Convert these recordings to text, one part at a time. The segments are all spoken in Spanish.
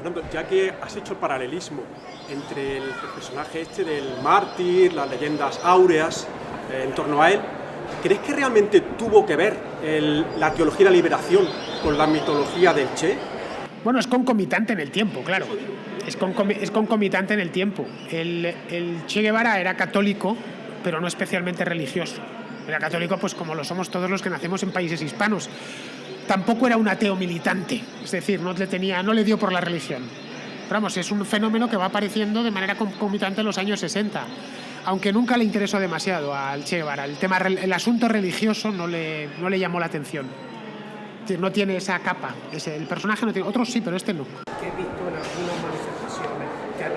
Fernando, ya que has hecho el paralelismo entre el personaje este del mártir, las leyendas áureas en torno a él, ¿crees que realmente tuvo que ver la teología de la liberación con la mitología del Che? Bueno, es concomitante en el tiempo, claro. Es concomitante en el tiempo. El Che Guevara era católico, pero no especialmente religioso. Era católico, pues como lo somos todos los que nacemos en países hispanos. Tampoco era un ateo militante, es decir, no le dio por la religión. Pero vamos, es un fenómeno que va apareciendo de manera concomitante en los años 60, aunque nunca le interesó demasiado al Che Guevara. El asunto religioso no le llamó la atención. Es decir, no tiene esa capa, el personaje no tiene, otros sí, pero este no. Que he visto en algunas manifestaciones que hay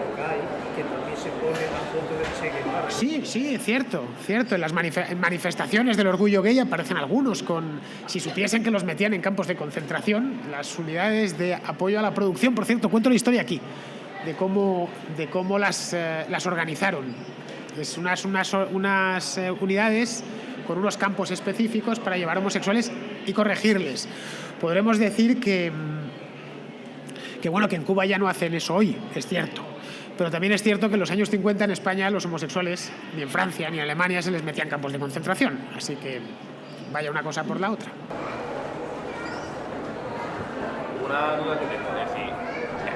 que también se pone la foto del Che Guevara. Sí, es cierto. En las manifestaciones del orgullo gay aparecen algunos si supiesen que los metían en campos de concentración, las unidades de apoyo a la producción. Por cierto, cuento la historia aquí, de cómo las organizaron. Es unas unidades con unos campos específicos para llevar homosexuales y corregirles. Podremos decir que en Cuba ya no hacen eso hoy, es cierto. Pero también es cierto que en los años 50 en España los homosexuales, ni en Francia ni en Alemania, se les metía en campos de concentración. Así que vaya una cosa por la otra. Una duda que tengo, es decir,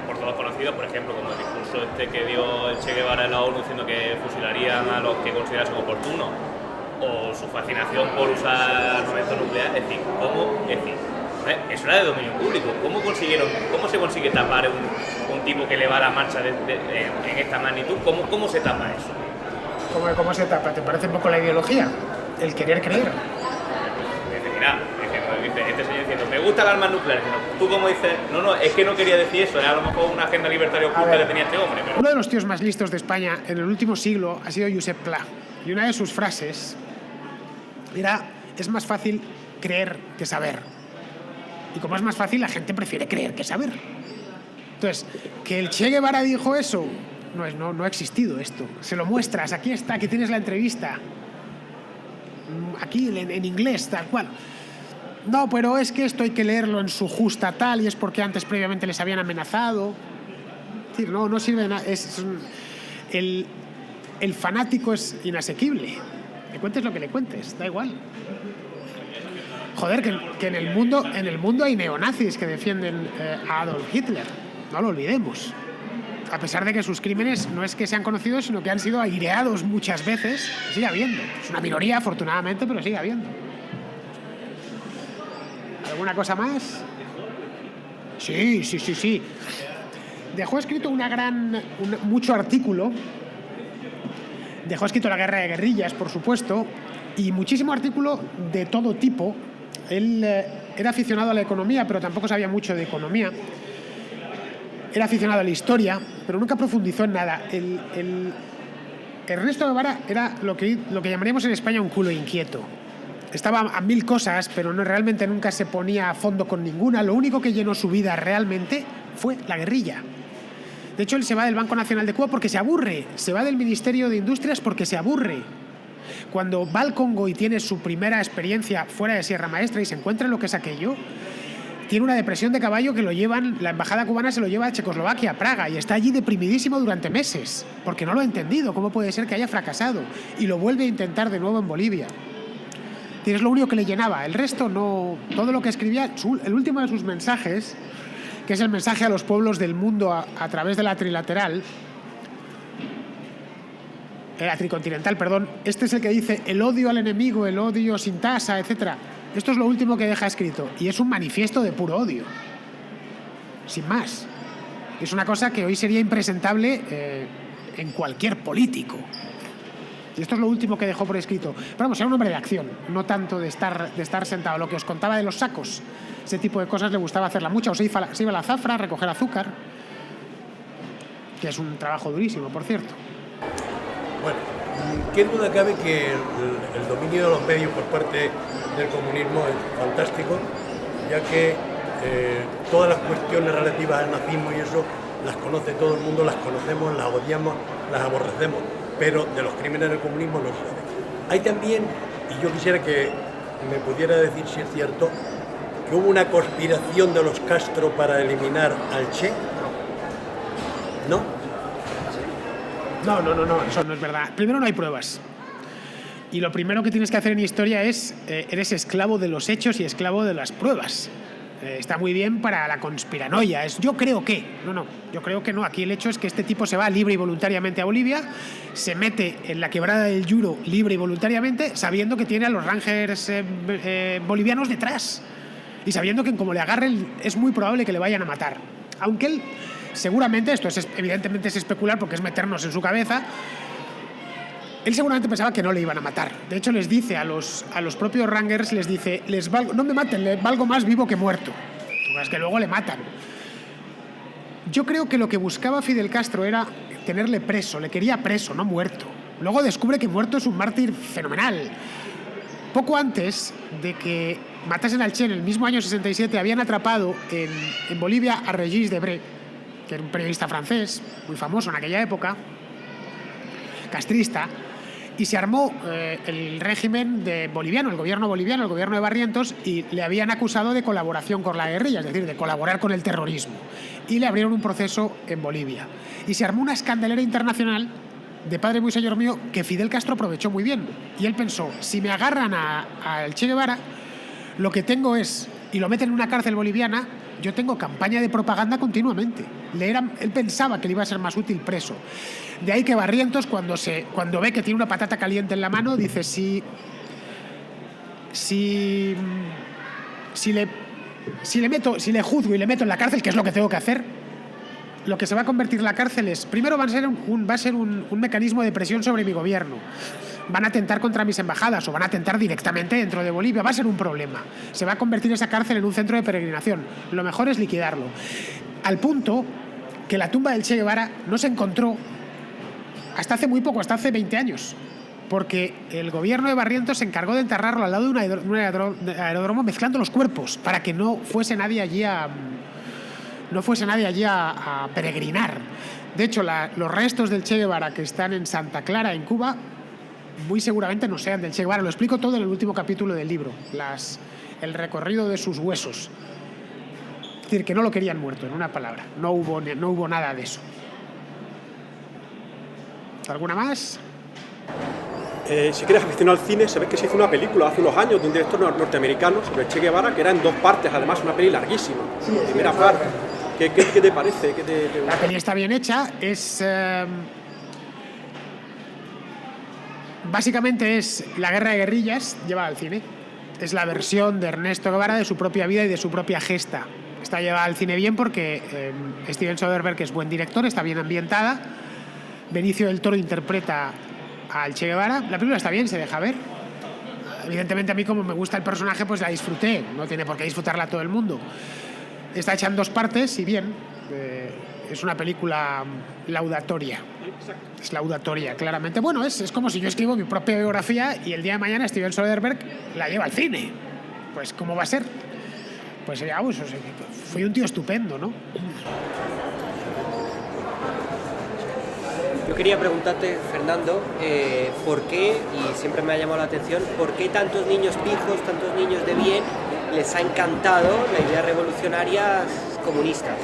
por todos conocidos, por ejemplo, como el discurso que dio el Che Guevara en la ONU diciendo que fusilarían a los que considerasen oportunos, o su fascinación por usar armamento nuclear, es decir, eso era de dominio público. ¿Cómo se consigue tapar un tipo que le va a la marcha en esta magnitud? ¿Cómo se tapa eso? ¿Cómo se tapa? ¿Te parece un poco la ideología? El querer creer. Mira, este señor diciendo, me gusta el arma nuclear. Tú como dices, no, es que no quería decir eso, era a lo mejor una agenda libertaria oculta que tenía este hombre. Pero... Uno de los tíos más listos de España en el último siglo ha sido Josep Pla. Y una de sus frases era, es más fácil creer que saber. Y como es más fácil, la gente prefiere creer que saber. Entonces, que el Che Guevara dijo eso, no ha existido esto. Se lo muestras, aquí está, aquí tienes la entrevista. Aquí en inglés, tal cual. No, pero es que esto hay que leerlo en su justa tal, y es porque antes previamente les habían amenazado. Es decir, no sirve de nada. El fanático es inasequible. Le cuentes lo que le cuentes, da igual. Joder, que en el mundo hay neonazis que defienden a Adolf Hitler. No lo olvidemos. A pesar de que sus crímenes no es que sean conocidos, sino que han sido aireados muchas veces, sigue habiendo. Es una minoría, afortunadamente, pero sigue habiendo. ¿Alguna cosa más? Sí. Dejó escrito mucho artículo. Dejó escrito la guerra de guerrillas, por supuesto, y muchísimo artículo de todo tipo. Él era aficionado a la economía, pero tampoco sabía mucho de economía. Era aficionado a la historia, pero nunca profundizó en nada. Ernesto Guevara era lo que llamaríamos en España un culo inquieto. Estaba a mil cosas, pero realmente nunca se ponía a fondo con ninguna. Lo único que llenó su vida realmente fue la guerrilla. De hecho, él se va del Banco Nacional de Cuba porque se aburre. Se va del Ministerio de Industrias porque se aburre. Cuando va al Congo y tiene su primera experiencia fuera de Sierra Maestra y se encuentra en lo que es aquello, tiene una depresión de caballo que la embajada cubana se lo lleva a Checoslovaquia, a Praga, y está allí deprimidísimo durante meses, porque no lo ha entendido, cómo puede ser que haya fracasado, y lo vuelve a intentar de nuevo en Bolivia. Y es lo único que le llenaba, el resto no. Todo lo que escribía, el último de sus mensajes, que es el mensaje a los pueblos del mundo a través de la trilateral, la tricontinental, perdón, este es el que dice el odio al enemigo, el odio sin tasa, etc. Esto es lo último que deja escrito, y es un manifiesto de puro odio, sin más. Es una cosa que hoy sería impresentable en cualquier político. Y esto es lo último que dejó por escrito. Pero vamos, era un hombre de acción, no tanto de estar sentado. Lo que os contaba de los sacos, ese tipo de cosas le gustaba hacerla mucho. O se iba a la zafra a recoger azúcar, que es un trabajo durísimo, por cierto. Bueno, qué duda cabe que el dominio de los medios por parte del comunismo es fantástico, ya que todas las cuestiones relativas al nazismo y eso las conoce todo el mundo, las conocemos, las odiamos, las aborrecemos, pero de los crímenes del comunismo no se sabe. Hay también, y yo quisiera que me pudiera decir si es cierto, que hubo una conspiración de los Castro para eliminar al Che. ¿No? No, eso no es verdad. Primero, no hay pruebas. Y lo primero que tienes que hacer en historia es, eres esclavo de los hechos y esclavo de las pruebas. Está muy bien para la conspiranoia. Yo creo que. Yo creo que no. Aquí el hecho es que este tipo se va libre y voluntariamente a Bolivia, se mete en la quebrada del Yuro libre y voluntariamente, sabiendo que tiene a los Rangers bolivianos detrás. Y sabiendo que como le agarren es muy probable que le vayan a matar. Aunque él, seguramente, evidentemente es especular porque es meternos en su cabeza, él seguramente pensaba que no le iban a matar. De hecho, les dice a los propios Rangers, les dice, no me maten, les valgo más vivo que muerto. Es que luego le matan. Yo creo que lo que buscaba Fidel Castro era tenerle preso, le quería preso, no muerto. Luego descubre que muerto es un mártir fenomenal. Poco antes de que matasen al Che, en el mismo año 67, habían atrapado en Bolivia a Régis Debray, que era un periodista francés, muy famoso en aquella época, castrista, y se armó el régimen boliviano, el gobierno de Barrientos, y le habían acusado de colaboración con la guerrilla, es decir, de colaborar con el terrorismo. Y le abrieron un proceso en Bolivia. Y se armó una escandalera internacional de padre muy señor mío que Fidel Castro aprovechó muy bien. Y él pensó, si me agarran al Che Guevara, lo que tengo es, y lo meten en una cárcel boliviana, yo tengo campaña de propaganda continuamente. Él pensaba que le iba a ser más útil preso. De ahí que Barrientos, cuando ve que tiene una patata caliente en la mano, dice, si le juzgo y le meto en la cárcel, que es lo que tengo que hacer, lo que se va a convertir la cárcel es, primero va a ser un mecanismo de presión sobre mi gobierno. Van a atentar contra mis embajadas o van a atentar directamente dentro de Bolivia. Va a ser un problema. Se va a convertir esa cárcel en un centro de peregrinación. Lo mejor es liquidarlo. Al punto que la tumba del Che Guevara no se encontró hasta hace muy poco, hasta hace 20 años. Porque el gobierno de Barrientos se encargó de enterrarlo al lado de un aeródromo mezclando los cuerpos para que no fuese nadie allí a peregrinar. De hecho, los restos del Che Guevara que están en Santa Clara, en Cuba, muy seguramente no sean del Che Guevara. Lo explico todo en el último capítulo del libro, el recorrido de sus huesos. Es decir, que no lo querían muerto, en una palabra. No hubo nada de eso. ¿Alguna más? Si quieres aficionado al cine, se ve que se hizo una película hace unos años de un director norteamericano sobre el Che Guevara, que era en 2 partes, además una peli larguísima. Sí, primera parte. ¿Qué te parece? La peli está bien hecha, básicamente es la guerra de guerrillas llevada al cine. Es la versión de Ernesto Guevara de su propia vida y de su propia gesta. Está llevada al cine bien porque Steven Soderbergh es buen director, está bien ambientada. Benicio del Toro interpreta al Che Guevara. La película está bien, se deja ver. Evidentemente a mí, como me gusta el personaje, pues la disfruté. No tiene por qué disfrutarla todo el mundo. Está hecha en 2 partes y bien. Es una película laudatoria. Es laudatoria, claramente. Bueno, es como si yo escribo mi propia biografía y el día de mañana Steven Soderbergh la lleva al cine. Pues, ¿cómo va a ser? Pues ya, fui un tío estupendo, ¿no? Yo quería preguntarte, Fernando, ¿por qué, y siempre me ha llamado la atención, por qué tantos niños pijos, tantos niños de bien, les ha encantado la idea revolucionaria comunista?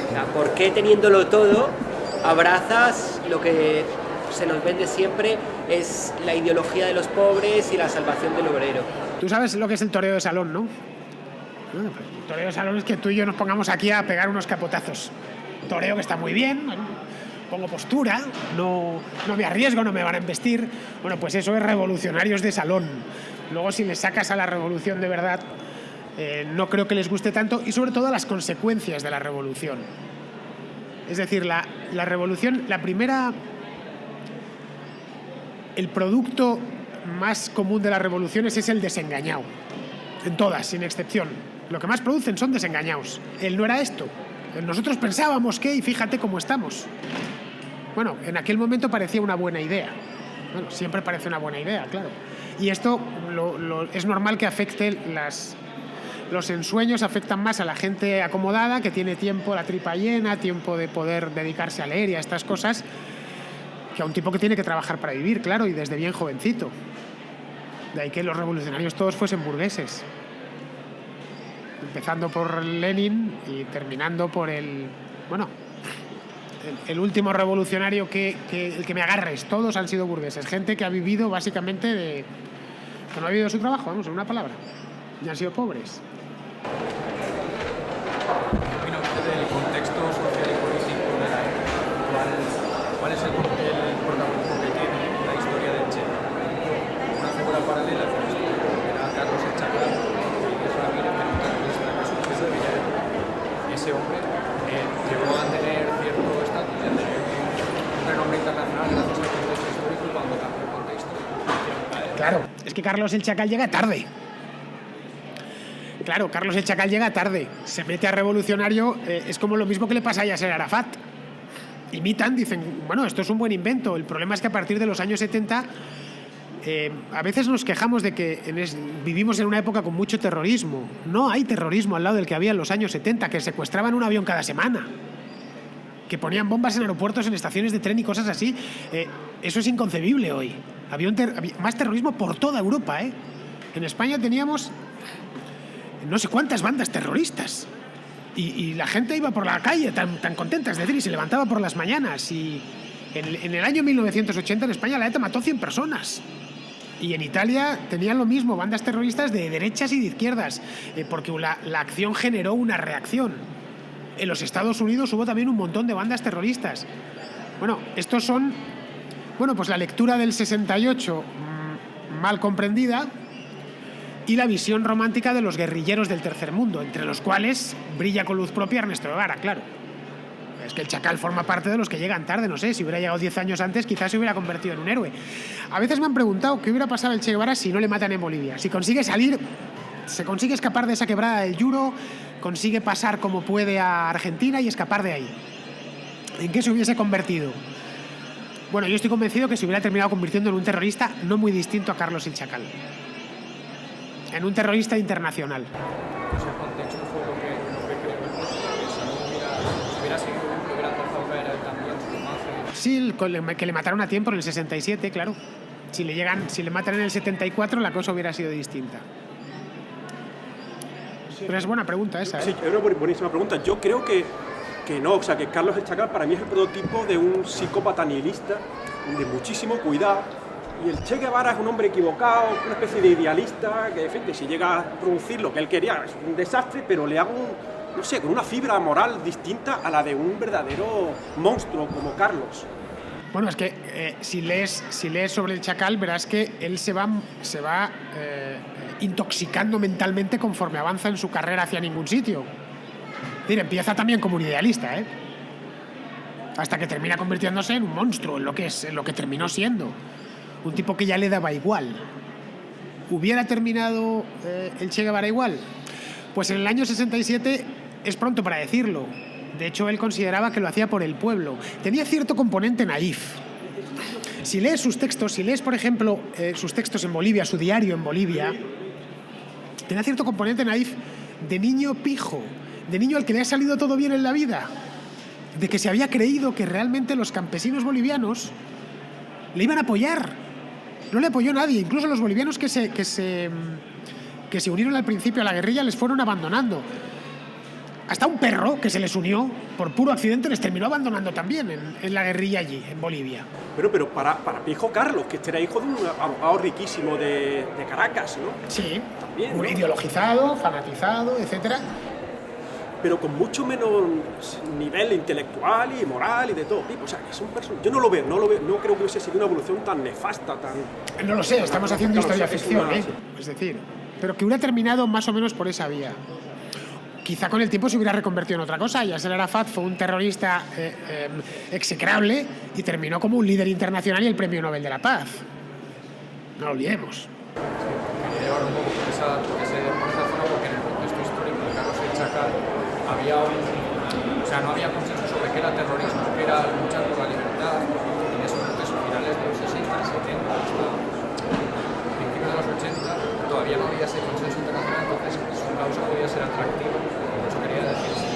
O sea, ¿por qué teniéndolo todo abrazas lo que se nos vende siempre es la ideología de los pobres y la salvación del obrero? Tú sabes lo que es el toreo de salón, ¿no? Bueno, pues el toreo de salón es que tú y yo nos pongamos aquí a pegar unos capotazos. Toreo que está muy bien, bueno, pongo postura, no me arriesgo, no me van a embestir. Bueno, pues eso es revolucionarios de salón. Luego, si les sacas a la revolución de verdad, no creo que les guste tanto, y sobre todo las consecuencias de la revolución. Es decir, la revolución, el producto más común de las revoluciones es el desengañado. En todas, sin excepción. Lo que más producen son desengañados. Él no era esto. Nosotros pensábamos que, y fíjate cómo estamos. Bueno, en aquel momento parecía una buena idea. Bueno, siempre parece una buena idea, claro. Y esto es normal que afecte los ensueños, afectan más a la gente acomodada, que tiene tiempo, la tripa llena, tiempo de poder dedicarse a leer y a estas cosas, que a un tipo que tiene que trabajar para vivir, claro, y desde bien jovencito. De ahí que los revolucionarios todos fuesen burgueses. Empezando por Lenin y terminando por el último revolucionario el que me agarres. Todos han sido burgueses. Gente que ha vivido básicamente que no ha vivido su trabajo, vamos, en una palabra. Y han sido pobres. ¿Qué opina usted del contexto social y político de la época? ¿Cuál es el protagonismo que tiene la historia del Che? Una figura paralela con esto era Carlos el Chacal, que es Ramírez, que nunca registra que surgió de Villarreal. Ese hombre llegó a tener cierto estatus, a tener un renombre internacional gracias al contexto histórico, y cuando cambió el contexto, Claro, es que Carlos el Chacal llega tarde. Claro, Carlos el Chacal llega tarde. Se mete a revolucionario, es como lo mismo que le pasa a Yasser Arafat. Imitan, dicen, bueno, esto es un buen invento. El problema es que a partir de los años 70 a veces nos quejamos de que vivimos en una época con mucho terrorismo. No hay terrorismo al lado del que había en los años 70, que secuestraban un avión cada semana, que ponían bombas en aeropuertos, en estaciones de tren y cosas así. Eso es inconcebible hoy. Había más terrorismo por toda Europa. En España teníamos no sé cuántas bandas terroristas. Y la gente iba por la calle tan contenta, es decir, y se levantaba por las mañanas. Y en el año 1980 en España la ETA mató 100 personas. Y en Italia tenían lo mismo, bandas terroristas de derechas y de izquierdas, porque la acción generó una reacción. En los Estados Unidos hubo también un montón de bandas terroristas. Bueno, estos son, pues la lectura del 68 mal comprendida, y la visión romántica de los guerrilleros del tercer mundo, entre los cuales brilla con luz propia Ernesto Guevara, claro. Es que el Chacal forma parte de los que llegan tarde, no sé, si hubiera llegado 10 años antes quizás se hubiera convertido en un héroe. A veces me han preguntado qué hubiera pasado el Che Guevara si no le matan en Bolivia. Si consigue salir, se consigue escapar de esa quebrada del Yuro, consigue pasar como puede a Argentina y escapar de ahí. ¿En qué se hubiese convertido? Bueno, yo estoy convencido que se hubiera terminado convirtiendo en un terrorista no muy distinto a Carlos el Chacal. En un terrorista internacional. ese contexto fue lo que creó el proceso, que si no hubiera seguido, lo hubiera empezado a caer a él también su imagen. Sí, que le mataron a tiempo en el 67, claro. Si le matan en el 74, la cosa hubiera sido distinta. Pero es buena pregunta esa, ¿eh? Sí, es una buenísima pregunta. Yo creo que no, o sea, que Carlos el Chacal para mí es el prototipo de un psicópata nihilista, de muchísimo cuidado. Y el Che Guevara es un hombre equivocado, una especie de idealista, que en fin, si llega a producir lo que él quería es un desastre, pero le hago, no sé, con una fibra moral distinta a la de un verdadero monstruo como Carlos. Bueno, es que si lees sobre el Chacal, verás que él se va intoxicando mentalmente conforme avanza en su carrera hacia ningún sitio. Es decir, empieza también como un idealista, hasta que termina convirtiéndose en un monstruo, en lo que terminó siendo. Un tipo que ya le daba igual. ¿Hubiera terminado el Che Guevara igual? Pues en el año 67 es pronto para decirlo. De hecho, él consideraba que lo hacía por el pueblo. Tenía cierto componente naif. Si lees sus textos, por ejemplo, sus textos en Bolivia, su diario en Bolivia, tenía cierto componente naif de niño pijo, de niño al que le ha salido todo bien en la vida, de que se había creído que realmente los campesinos bolivianos le iban a apoyar. No le apoyó nadie, incluso los bolivianos que se unieron al principio a la guerrilla les fueron abandonando. Hasta un perro que se les unió por puro accidente les terminó abandonando también en la guerrilla allí, en Bolivia. Pero para Pijo Carlos, que este era hijo de un abogado riquísimo de Caracas, ¿no? Sí, también, muy ¿no? Ideologizado, fanatizado, etcétera. Pero con mucho menos nivel intelectual y moral y de todo tipo. O sea, que es un personaje. Yo no lo veo, no creo que hubiese sido una evolución tan nefasta, tan... No lo sé, estamos haciendo Claro, historia es ficción, una- Es decir, pero que hubiera terminado más o menos por esa vía. Quizá con el tiempo se hubiera reconvertido en otra cosa. Yasser Arafat fue un terrorista execrable y terminó como un líder internacional y el Premio Nobel de la Paz. No lo olvidemos. Quería llevar un poco por esa zona, porque en el contexto histórico de Carlos el Chacal no había consenso sobre qué era terrorismo, qué era luchar por la libertad. En esos procesos finales de los 60, 70, hasta principios de los 80, todavía no había ese consenso internacional, entonces su causa podía ser atractiva. Por eso quería decir, si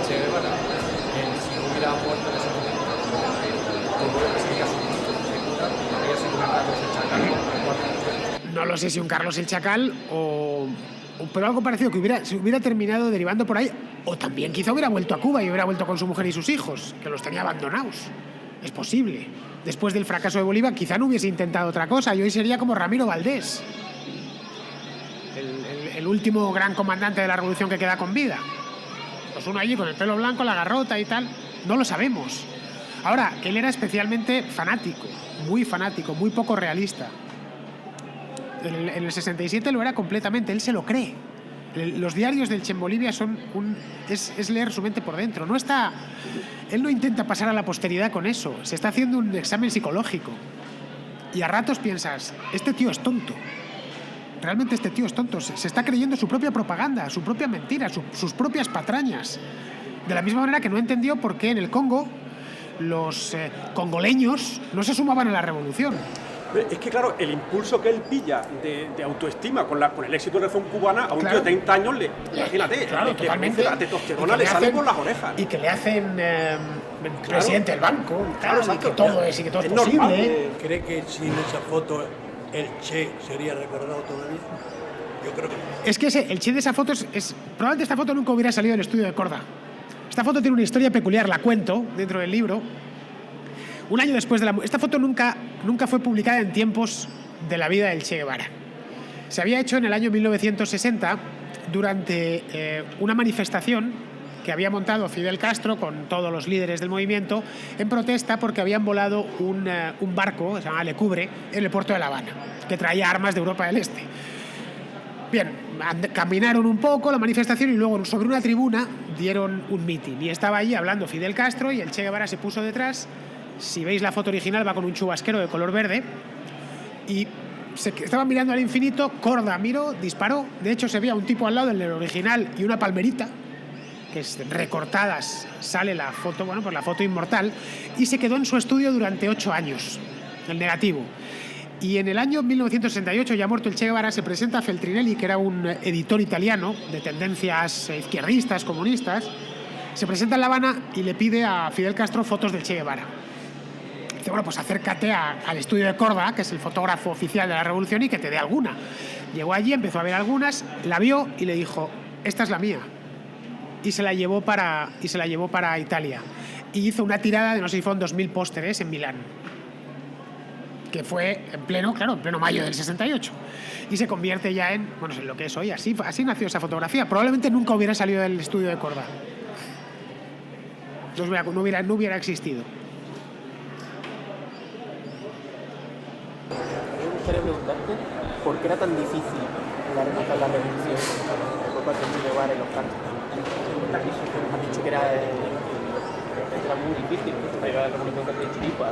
Che Guevara, si no hubiera muerto en ese momento, todo lo que sería su punto de figura, habría sido un Carlos el Chacal. No lo sé si un Carlos el Chacal o pero algo parecido que se hubiera terminado derivando por ahí, o también quizá hubiera vuelto a Cuba y hubiera vuelto con su mujer y sus hijos, que los tenía abandonados. Es posible. Después del fracaso de Bolívar quizá no hubiese intentado otra cosa y hoy sería como Ramiro Valdés, el último gran comandante de la revolución que queda con vida. Pues uno allí con el pelo blanco, la garrota y tal, no lo sabemos. Ahora, él era especialmente fanático, muy poco realista. En el 67 lo era completamente, él se lo cree. Los diarios del Che en Bolivia es leer su mente por dentro. Él no intenta pasar a la posteridad con eso, se está haciendo un examen psicológico. Y a ratos piensas, este tío es tonto. Realmente este tío es tonto, se está creyendo su propia propaganda, su propia mentira, sus propias patrañas. De la misma manera que no entendió por qué en el Congo los congoleños no se sumaban a la revolución. Es que, claro, el impulso que él pilla de autoestima con el éxito de la revolución cubana a un tío de 30 años, imagínate, claro, totalmente. La testosterona le sale por las orejas. Y que le hacen presidente del banco, claro, y que todo es normal, posible. ¿Cree que sin esa foto el Che sería recordado todavía? Yo creo que no. Es que el Che de esa foto probablemente esta foto nunca hubiera salido del estudio de Korda. Esta foto tiene una historia peculiar, la cuento dentro del libro. Un año después esta foto nunca fue publicada en tiempos de la vida del Che Guevara. Se había hecho en el año 1960 durante una manifestación que había montado Fidel Castro con todos los líderes del movimiento en protesta porque habían volado un barco, que se llamaba Le Cubre, en el puerto de La Habana, que traía armas de Europa del Este. Bien, caminaron un poco la manifestación y luego sobre una tribuna dieron un mitin. Y estaba allí hablando Fidel Castro y el Che Guevara se puso detrás. Si veis la foto original va con un chubasquero de color verde y estaban mirando al infinito. Korda miró, disparó. De hecho se veía un tipo al lado del original y una palmerita, que es recortadas, sale la foto, pues la foto inmortal, y se quedó en su estudio durante 8 años, el negativo. Y en el año 1968, ya muerto el Che Guevara, se presenta a Feltrinelli, que era un editor italiano de tendencias izquierdistas, comunistas. Se presenta en La Habana y le pide a Fidel Castro fotos del Che Guevara. Dice, pues acércate al estudio de Korda, que es el fotógrafo oficial de la revolución, y que te dé alguna. Llegó allí, empezó a ver algunas, la vio y le dijo, esta es la mía. Y se la llevó para Italia. Y hizo una tirada de, no sé si fueron 2.000 pósteres en Milán, que fue en pleno mayo del 68. Y se convierte ya en lo que es hoy. Así nació esa fotografía. Probablemente nunca hubiera salido del estudio de Korda. No hubiera existido. Me gustaría preguntarte por qué era tan difícil la revolución por parte de Che Guevara y los Castro. Has dicho que era muy difícil la revolución que hacía Chiripa.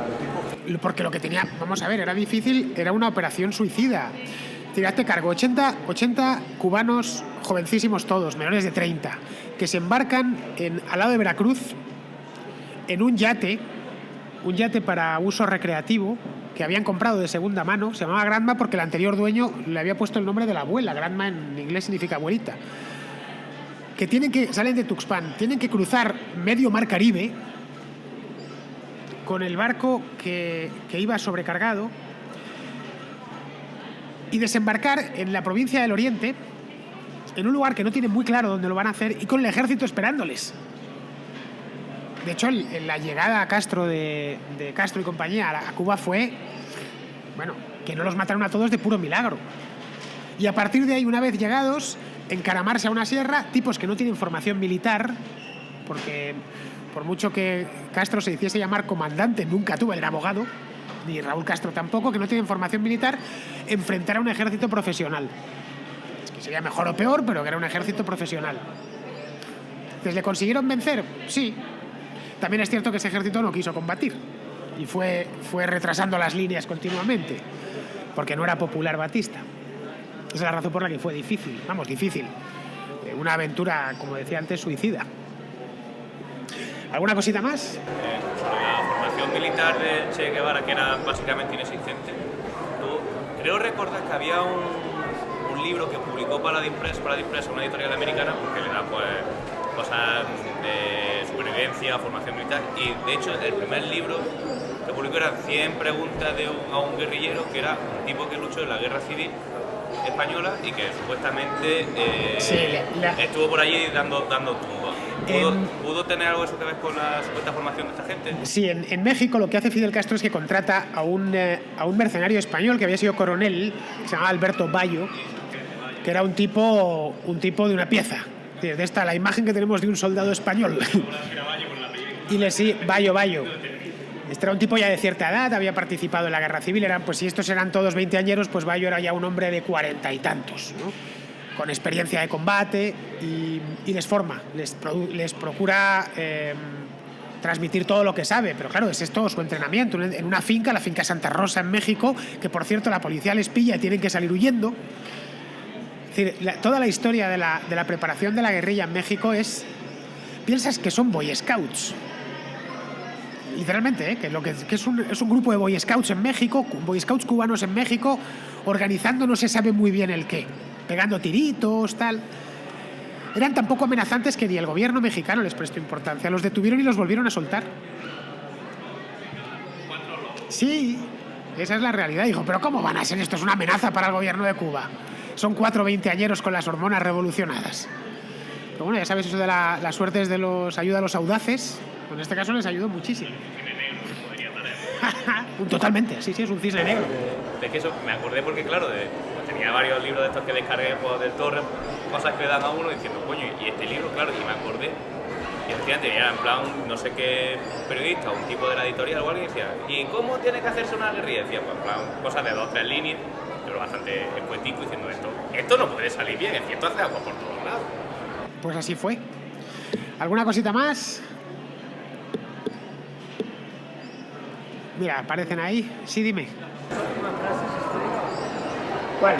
Porque lo que tenía, vamos a ver, era difícil, era una operación suicida. Hazte cargo, 80 cubanos jovencísimos todos, menores de 30, que se embarcan al lado de Veracruz en un yate para uso recreativo que habían comprado de segunda mano. Se llamaba Granma porque el anterior dueño le había puesto el nombre de la abuela. Granma en inglés significa abuelita. Salen de Tuxpan, tienen que cruzar medio mar Caribe con el barco que iba sobrecargado y desembarcar en la provincia del Oriente, en un lugar que no tienen muy claro dónde lo van a hacer, y con el ejército esperándoles. De hecho, la llegada a Castro de Castro y compañía a Cuba fue, que no los mataron a todos de puro milagro. Y a partir de ahí, una vez llegados, encaramarse a una sierra, tipos que no tienen formación militar, porque por mucho que Castro se hiciese llamar comandante, nunca tuvo, era abogado, ni Raúl Castro tampoco, que no tienen formación militar, enfrentar a un ejército profesional. Que sería mejor o peor, pero que era un ejército profesional. Entonces, ¿le consiguieron vencer? Sí. También es cierto que ese ejército no quiso combatir y fue retrasando las líneas continuamente, porque no era popular Batista. Esa es la razón por la que fue difícil. Una aventura, como decía antes, suicida. ¿Alguna cosita más? Sobre la formación militar de Che Guevara, que era básicamente inexistente. Creo recordar que había un libro que publicó para la Impress, una editorial americana, porque le da cosas de supervivencia, formación militar, y de hecho el primer libro que publicó eran 100 preguntas a un guerrillero, que era un tipo que luchó en la guerra civil española y que supuestamente Sí, estuvo por allí dando tumbos. ¿Pudo tener algo eso que ver con la supuesta formación de esta gente? Sí, en México lo que hace Fidel Castro es que contrata a un mercenario español que había sido coronel, que se llamaba Alberto Bayo, que era un tipo de una pieza. De esta, la imagen que tenemos de un soldado español. Sí, Bayo. Este era un tipo ya de cierta edad, había participado en la guerra civil, si estos eran todos veinteañeros, pues Bayo era ya un hombre de 40 y tantos, ¿no? Con experiencia de combate y les forma, les procura transmitir todo lo que sabe, pero claro, ese es todo su entrenamiento en una finca, la finca Santa Rosa en México, que por cierto la policía les pilla y tienen que salir huyendo. Es decir, toda la historia de la preparación de la guerrilla en México piensas que son Boy Scouts. Literalmente, que es un grupo de Boy Scouts en México, Boy Scouts cubanos en México, organizando no se sabe muy bien el qué, pegando tiritos, tal. Eran tan poco amenazantes que ni el gobierno mexicano les prestó importancia. Los detuvieron y los volvieron a soltar. Sí, esa es la realidad. Dijo, pero ¿cómo van a ser? Esto es una amenaza para el gobierno de Cuba. Son 4 veinteañeros con las hormonas revolucionadas. Pero bueno, ya sabes eso de las suertes de ayuda a los audaces. En este caso les ayudó muchísimo. Totalmente, sí, es un cisne negro. Es que eso me acordé porque, claro, tenía varios libros de estos que descargué del torre, cosas que le dan a uno diciendo, coño, y este libro, claro, y me acordé. Y efectivamente era en plan, no sé qué periodista, un tipo de la editorial o alguien decía, ¿y cómo tiene que hacerse una guerrilla? Decía, pues en plan, cosas de 2 o 3 líneas, pero bastante escuetico, diciendo esto no puede salir bien, es cierto, hace agua por todos lados. Pues así fue. ¿Alguna cosita más? Mira, aparecen ahí. Sí, dime. ¿Cuál?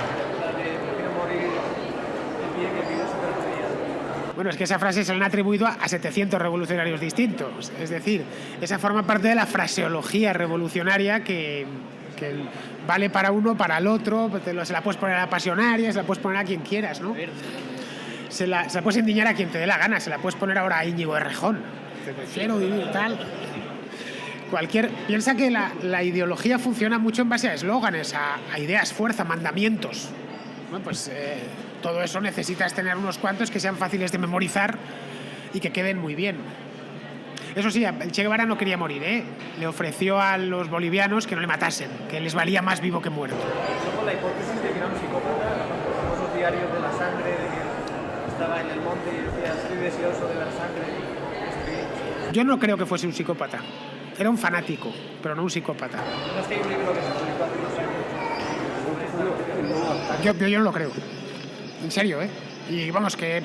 Bueno, es que esa frase se le han atribuido a 700 revolucionarios distintos. Es decir, esa forma parte de la fraseología revolucionaria que vale para uno, para el otro. Se la puedes poner a pasionaria, se la puedes poner a quien quieras, ¿no? Se la puedes endiñar a quien te dé la gana. Se la puedes poner ahora a Íñigo Errejón. Te prefiero vivir tal. Piensa que la ideología funciona mucho en base a eslóganes, a ideas, fuerza, mandamientos. Bueno, pues todo eso necesitas tener unos cuantos que sean fáciles de memorizar y que queden muy bien. Eso sí, el Che Guevara no quería morir, ¿eh? Le ofreció a los bolivianos que no le matasen, que les valía más vivo que muerto. Con la hipótesis de que era un psicópata, con los diarios de la sangre, de que estaba en el monte y decía, estoy deseoso de la sangre. Yo no creo que fuese un psicópata. Era un fanático, pero no un psicópata. No es que hay un libro que se publicó hace 2 años. Yo no lo creo. En serio, ¿eh? Y vamos, que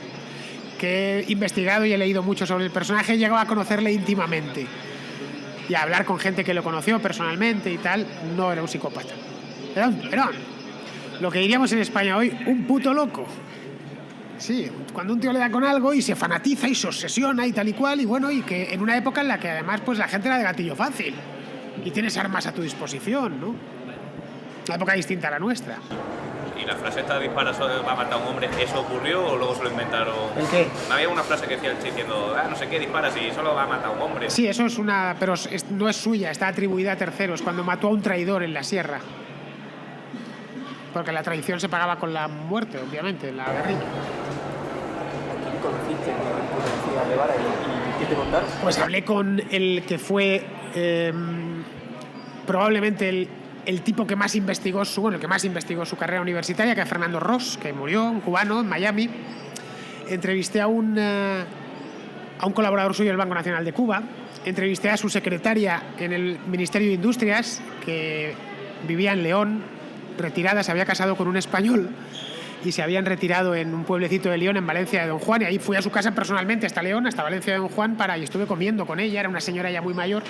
he investigado y he leído mucho sobre el personaje, he llegado a conocerle íntimamente. Y a hablar con gente que lo conoció personalmente y tal, no era un psicópata. Era lo que diríamos en España hoy, un puto loco. Sí, cuando un tío le da con algo y se fanatiza y se obsesiona y tal y cual, y bueno, y que en una época en la que además pues la gente era de gatillo fácil y tienes armas a tu disposición, ¿no? Una época distinta a la nuestra. ¿Y la frase esta dispara va a matar a un hombre, eso ocurrió o luego se lo inventaron? ¿El qué? Había una frase que decía el Che diciendo, no sé qué, dispara si solo va a matar a un hombre. Sí, eso es pero no es suya, está atribuida a terceros, cuando mató a un traidor en la sierra. Porque la traición se pagaba con la muerte, obviamente, en la guerrilla. ¿Conociste a Guevara y qué te contaron? Pues hablé con el que fue probablemente el tipo que más investigó el que más investigó su carrera universitaria, que es Fernando Ross, que murió, un cubano, en Miami. Entrevisté a un colaborador suyo del Banco Nacional de Cuba. Entrevisté a su secretaria en el Ministerio de Industrias, que vivía en León, retirada, se había casado con un español y se habían retirado en un pueblecito de León, en Valencia de Don Juan, y ahí fui a su casa personalmente hasta León, hasta Valencia de Don Juan, y estuve comiendo con ella. Era una señora ya muy mayor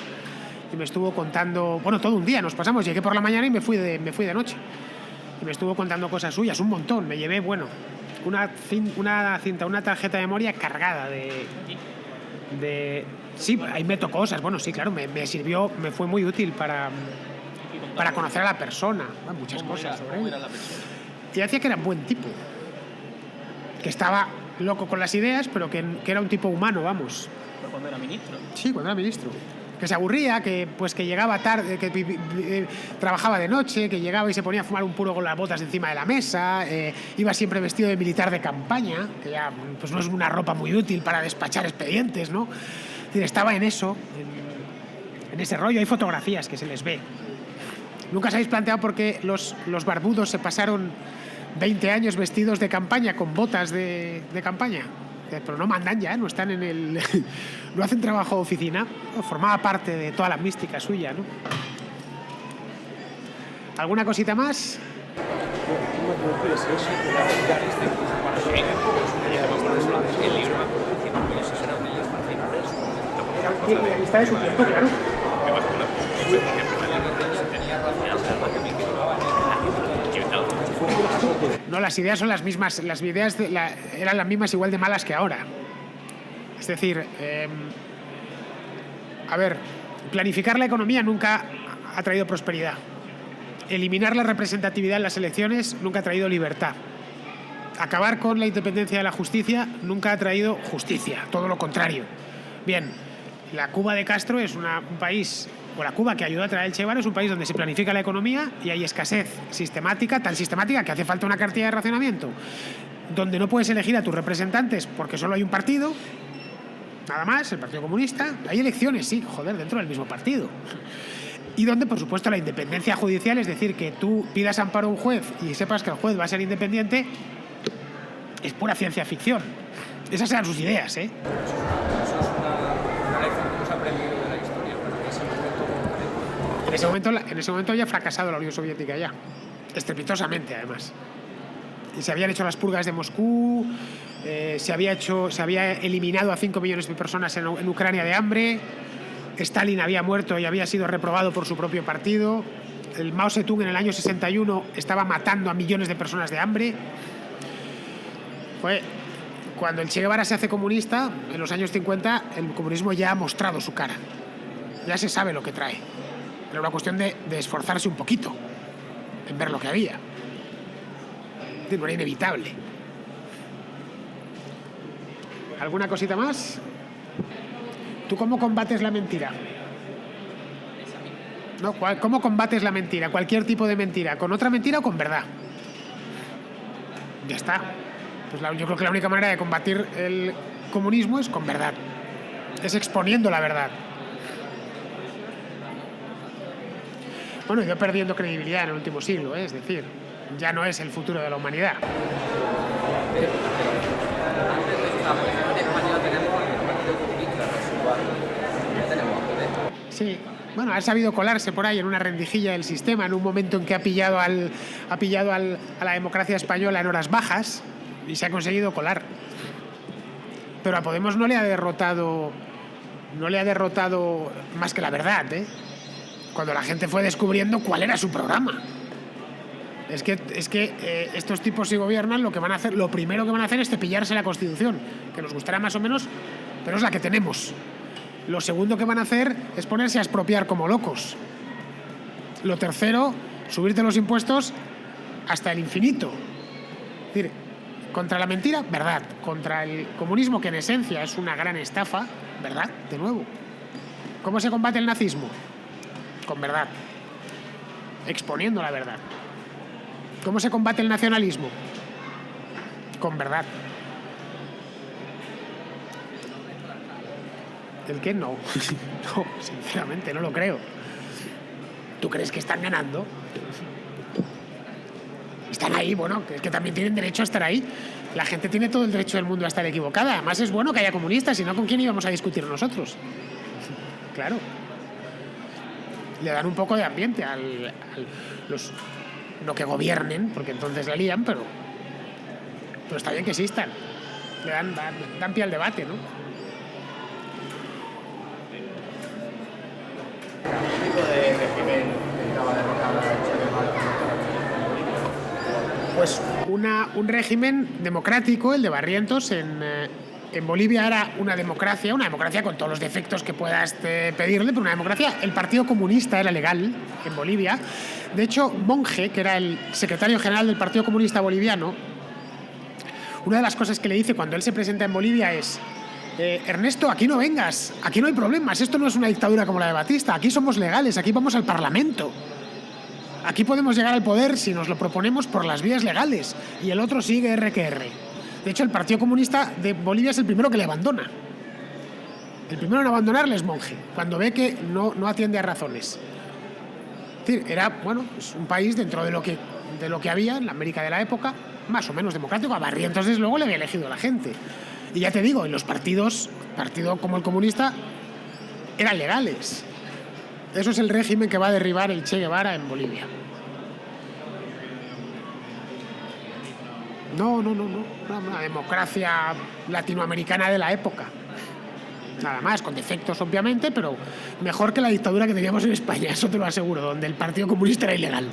y me estuvo contando, bueno, todo un día nos pasamos, llegué por la mañana y me fui de noche, y me estuvo contando cosas suyas, un montón. Me llevé, bueno, una tarjeta de memoria cargada de sí, ahí meto cosas, bueno, sí, claro, me sirvió, me fue muy útil para conocer a la persona, muchas cosas sobre él. Y decía que era un buen tipo, que estaba loco con las ideas, pero que era un tipo humano, vamos. ¿Pero cuando era ministro? Sí, cuando era ministro. que se aburría, que llegaba tarde, trabajaba de noche, que llegaba y se ponía a fumar un puro con las botas encima de la mesa, iba siempre vestido de militar de campaña, que ya pues no es una ropa muy útil para despachar expedientes, ¿no? Es decir, estaba en eso, en ese rollo. Hay fotografías que se les ve. ¿Nunca os habéis planteado por qué los barbudos se pasaron 20 años vestidos de campaña con botas de campaña? Pero no mandan ya, no están en el... no hacen trabajo de oficina. Formaba parte de toda la mística suya, ¿no? ¿Alguna cosita más? La lista de su tiempo, claro. No, las ideas son las mismas. Las ideas eran las mismas, igual de malas que ahora. Es decir, a ver, planificar la economía nunca ha traído prosperidad. Eliminar la representatividad en las elecciones nunca ha traído libertad. Acabar con la independencia de la justicia nunca ha traído justicia, todo lo contrario. Bien, la Cuba de Castro es un país, o la Cuba que ayudó a traer el Che Guevara, es un país donde se planifica la economía y hay escasez sistemática, tan sistemática que hace falta una cartilla de racionamiento, donde no puedes elegir a tus representantes porque solo hay un partido, nada más, el Partido Comunista. Hay elecciones, sí, joder, dentro del mismo partido. Y donde, por supuesto, la independencia judicial, es decir, que tú pidas amparo a un juez y sepas que el juez va a ser independiente, es pura ciencia ficción. Esas eran sus ideas, ¿eh? Eso es una lección que hemos aprendido de la historia, pero en ese momento En ese momento ya ha fracasado la Unión Soviética, ya. Estrepitosamente, además. Y se habían hecho las purgas de Moscú, se había eliminado a 5 millones de personas en Ucrania de hambre, Stalin había muerto y había sido reprobado por su propio partido, el Mao Zedong en el año 61 estaba matando a millones de personas de hambre. Cuando el Che Guevara se hace comunista, en los años 50, el comunismo ya ha mostrado su cara. Ya se sabe lo que trae. Era una cuestión de esforzarse un poquito en ver lo que había. No era inevitable. ¿Alguna cosita más? ¿Tú cómo combates la mentira? No, ¿cómo combates la mentira? Cualquier tipo de mentira. ¿Con otra mentira o con verdad? Ya está. Pues yo creo que la única manera de combatir el comunismo es con verdad. Es exponiendo la verdad. Bueno, ido perdiendo credibilidad en el último siglo, es decir, ya no es el futuro de la humanidad. Sí, bueno, ha sabido colarse por ahí en una rendijilla del sistema en un momento en que ha pillado a la democracia española en horas bajas y se ha conseguido colar. Pero a Podemos no le ha derrotado más que la verdad, ¿eh? Cuando la gente fue descubriendo cuál era su programa. Es que estos tipos, si gobiernan, lo primero que van a hacer es cepillarse la Constitución, que nos gustará más o menos, pero es la que tenemos. Lo segundo que van a hacer es ponerse a expropiar como locos. Lo tercero, subirte los impuestos hasta el infinito. Es decir, contra la mentira, verdad. Contra el comunismo, que en esencia es una gran estafa, verdad, de nuevo. ¿Cómo se combate el nazismo? Con verdad. Exponiendo la verdad. ¿Cómo se combate el nacionalismo? Con verdad. ¿El qué? No. No, sinceramente, no lo creo. ¿Tú crees que están ganando? Están ahí, bueno, es que también tienen derecho a estar ahí. La gente tiene todo el derecho del mundo a estar equivocada. Además es bueno que haya comunistas, si no, ¿con quién íbamos a discutir nosotros? Claro. Le dan un poco de ambiente a los... No que gobiernen, porque entonces la lían, pero está bien que existan. Le dan pie al debate, ¿no? ¿Qué tipo de régimen intentaba derrocar a Che Guevara? Pues un régimen democrático, el de Barrientos, en Bolivia era una democracia con todos los defectos que puedas pedirle, pero una democracia. El Partido Comunista era legal en Bolivia. De hecho, Monge, que era el secretario general del Partido Comunista Boliviano, una de las cosas que le dice cuando él se presenta en Bolivia es: Ernesto, aquí no vengas, aquí no hay problemas, esto no es una dictadura como la de Batista, aquí somos legales, aquí vamos al Parlamento. Aquí podemos llegar al poder si nos lo proponemos por las vías legales y el otro sigue R que R. De hecho, el Partido Comunista de Bolivia es el primero que le abandona. El primero en abandonarle es Monge, cuando ve que no atiende a razones. Es decir, era pues un país dentro de lo que había en la América de la época, más o menos democrático. A Barrientos, desde luego, le había elegido la gente. Y ya te digo, en los partidos como el comunista, eran legales. Eso es el régimen que va a derribar el Che Guevara en Bolivia. No. Una democracia latinoamericana de la época. Nada más, con defectos obviamente, pero mejor que la dictadura que teníamos en España, eso te lo aseguro, donde el Partido Comunista era ilegal.